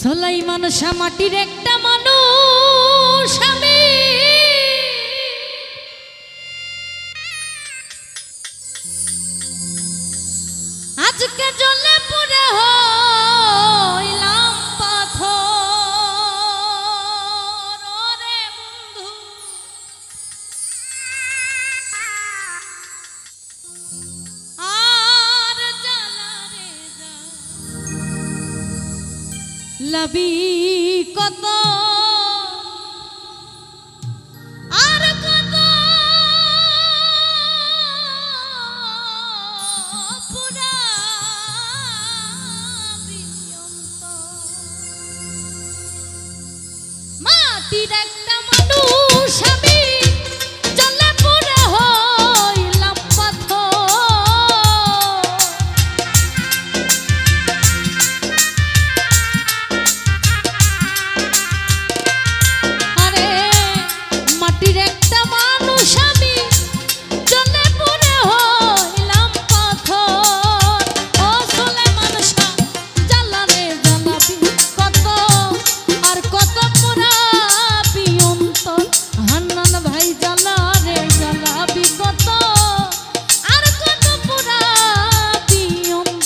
সুলাইমান শাহ মাটির একটা মানুষ আমি আজকে জ্বলে পুড়ে হইলাম পাথর ওরে বন্ধু আর জ্বালা রে লাবি কত আর কত পুরাবি মাটির একটা মানুষ আমি জ্বলে পুড়ে হইলাম পাথর মাটির একটা মানুষ আমি জ্বলে পুড়ে হইলাম পাথর ও সুলাইমান শাহ জ্বালা রে জ্বালাবি কত আর কত পোড়াবি অন্তর হান্নান ভাই জ্বালা রে জ্বালাবি কত আর কত পোড়াবি অন্তর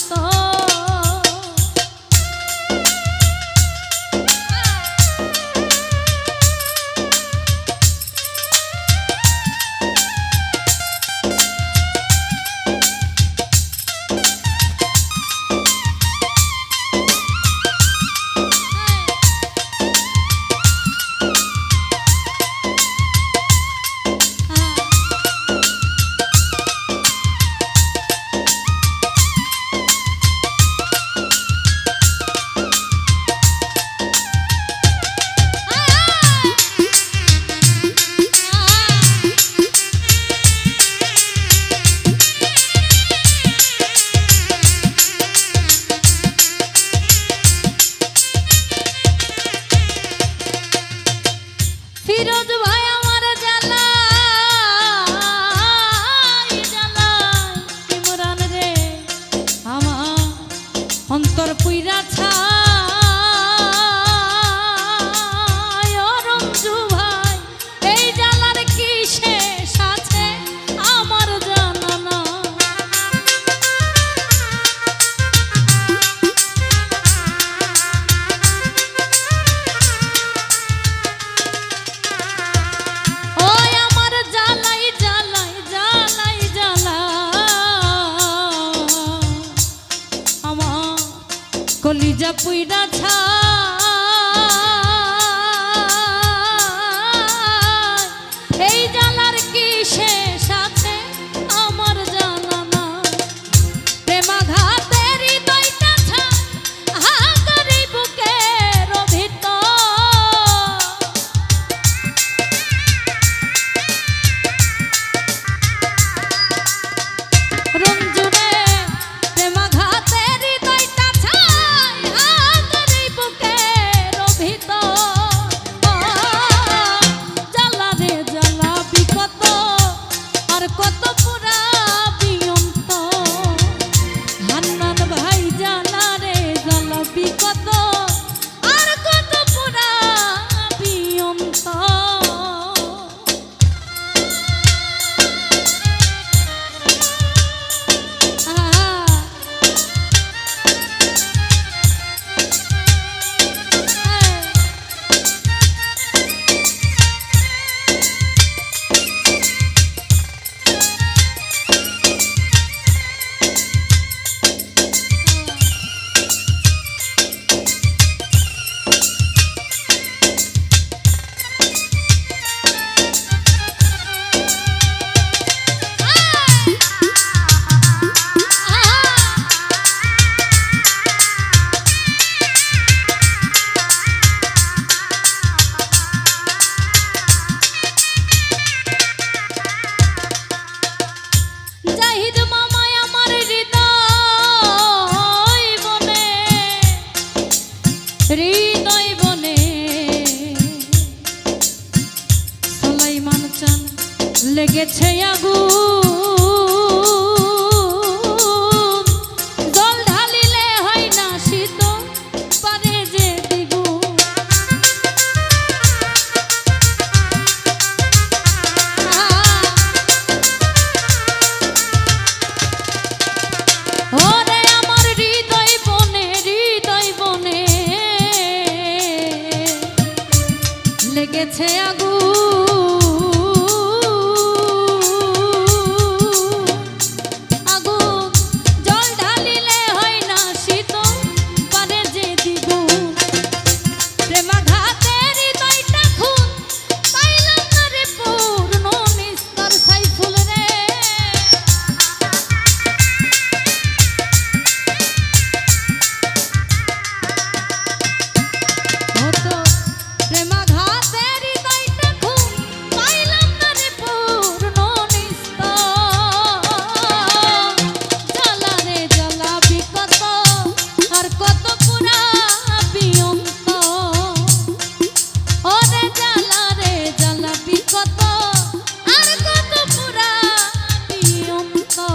ফিরোজ ভাই আমার জ্বালাই জ্বালাই ইমরান রে আমার অন্তর পুইরা ছাই ও রঞ্জু ভাই এই জ্বালার কি শেষ আছে আমার জানা না কলিজা পুইরা ছাই এই জ্বালার কি শেষ আছে আমার জানা না প্রেমাঘাতের হৃদয়টা ছাই হাকারি বুকের ভিতর রঞ্জুরে প্রেমাঘাতের হৃদয়টা ছাই হাকারি বুকের ভিতর জ্বালা রে জ্বালাবি কত আর কত পোড়াবি অন্তর হান্নান ভাই জ্বালা রে জ্বালাবি কত আর কত পোড়াবি অন্তর হৃদয় বনে সুলাইমান চান লেগেছে আগুন জল ঢালিলে হয় না শীত পারে যে দিগ ওরে আমার হৃদয় বনে লেগেছে আগুন, আগুন জল ঢালিলে হয় না শীতল, পারে যে দ্বিগুণ। প্রেমাঘাতের হৃদয়টা খুন, পাইলাম না রে পূর্ণ নিস্তার সাইফুল রে। হতো প্রেমাঘাতের হৃদয়টা খুন, পাইলাম না রে পূর্ণ নিস্তার। জ্বালা রে জ্বালাবি কত, আর কত পুরাবি অন্তর। ওরে জ্বালা রে জ্বালাবি কত, আর কত পুরাবি অন্তর।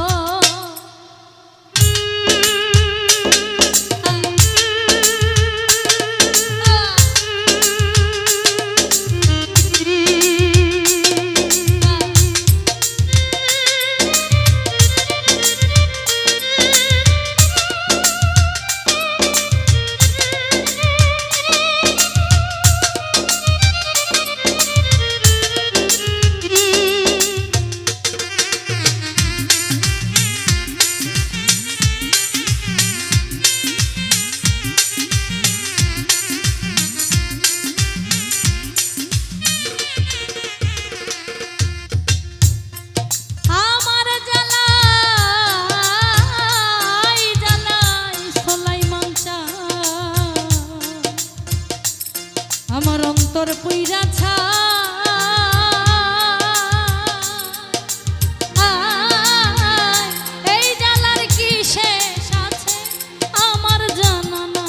আমার জ্বালাই জ্বালাই সোলাইমান চাঁদ, আমার অন্তর পুইরা ছাই। এই জ্বালার কি শেষ আছে আমার জানা না।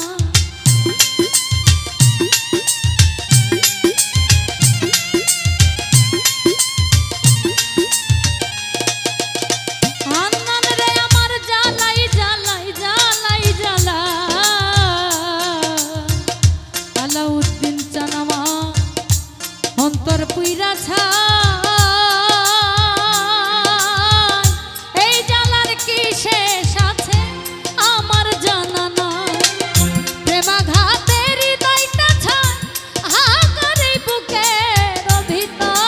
আন্নান রে আমার জ্বালাই জ্বালাই জ্বালাই জ্বালা, আলাউদ্দিন চান আমার অন্তর পুইরা ছাই। এই জ্বালার কি শেষ আছে আমার জানা নাই। প্রেমাঘাতের হৃদয়টা ছাই, হাহাকার এই বুকের ভিতর।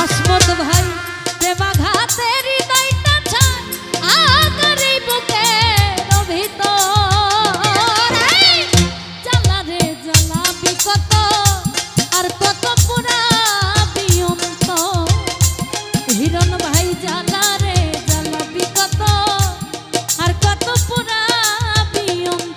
আসমত ভাই প্রেমাঘাতের হৃদয়টা ছাই, হাহাকার এই বুকের ভিতর। এই জ্বালা রে জ্বালাবি কত, আর কত পুরাবি অন্তর। হিরণ ভাই জ্বালা রে জ্বালাবি কত, আর কত পুরাবি অন্তর।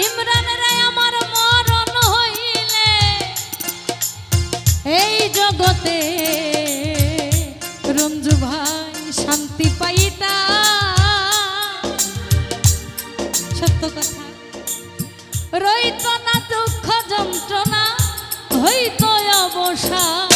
ইমরান রে আমার মরণ হইলে এই জগতে রঞ্জু ভাই শান্তি পাইতা। সত্য কথা, রইত না দুঃখ যন্ত্রণা, হইত অবসাদ।